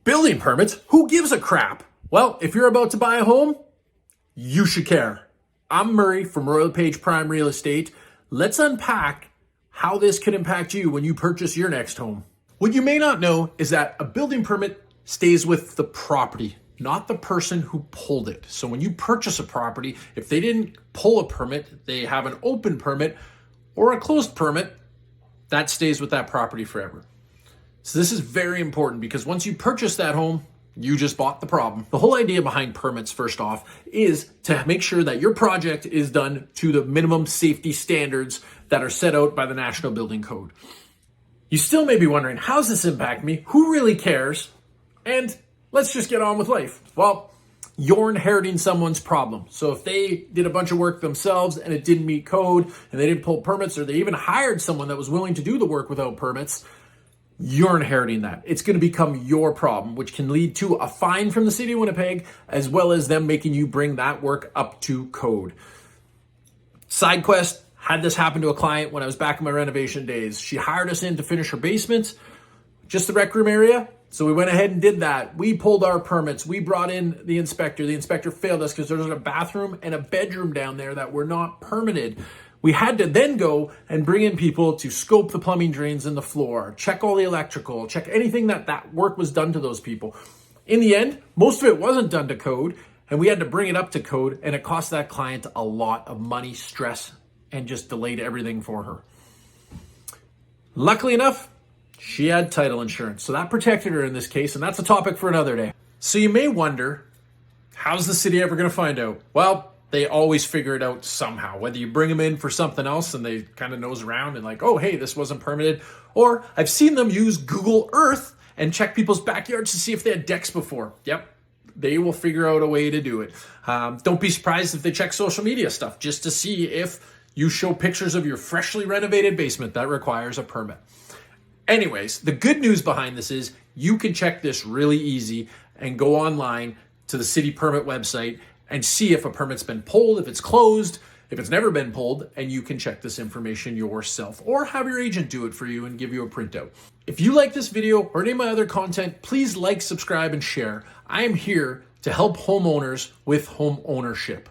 Building permits? Who gives a crap? Well, if you're about to buy a home, you should care. I'm Murray from Royal LePage Prime Real Estate. Let's unpack how this could impact you when you purchase your next home. What you may not know is that a building permit stays with the property, not the person who pulled it. So when you purchase a property, if they didn't pull a permit, they have an open permit or a closed permit, that stays with that property forever. So this is very important because once you purchase that home, you just bought the problem. The whole idea behind permits, first off, is to make sure that your project is done to the minimum safety standards that are set out by the National Building Code. You still may be wondering, how does this impact me? Who really cares? And let's just get on with life. Well, you're inheriting someone's problem. So if they did a bunch of work themselves and it didn't meet code and they didn't pull permits, or they even hired someone that was willing to do the work without permits, you're inheriting that. It's going to become your problem, which can lead to a fine from the city of Winnipeg, as well as them making you bring that work up to code. Side quest, had this happen to a client when I was back in my renovation days. She hired us in to finish her basement, just the rec room area. So we went ahead and did that. We pulled our permits. We brought in the inspector. The inspector failed us because there was a bathroom and a bedroom down there that were not permitted. We had to then go and bring in people to scope the plumbing drains in the floor, check all the electrical, check anything that work was done to those people. In the end, most of it wasn't done to code, and we had to bring it up to code, and it cost that client a lot of money, stress, and just delayed everything for her. Luckily enough, she had title insurance, so that protected her in this case, and that's a topic for another day. So you may wonder, how's the city ever going to find out? Well, they always figure it out somehow, whether you bring them in for something else and they kind of nose around and like, oh, hey, this wasn't permitted. Or I've seen them use Google Earth and check people's backyards to see if they had decks before. Yep, they will figure out a way to do it. Don't be surprised if they check social media stuff just to see if you show pictures of your freshly renovated basement. That requires a permit. Anyways, the good news behind this is you can check this really easy and go online to the city permit website and see if a permit's been pulled, if it's closed, if it's never been pulled, and you can check this information yourself or have your agent do it for you and give you a printout. If you like this video or any of my other content, please like, subscribe, and share. I am here to help homeowners with home ownership.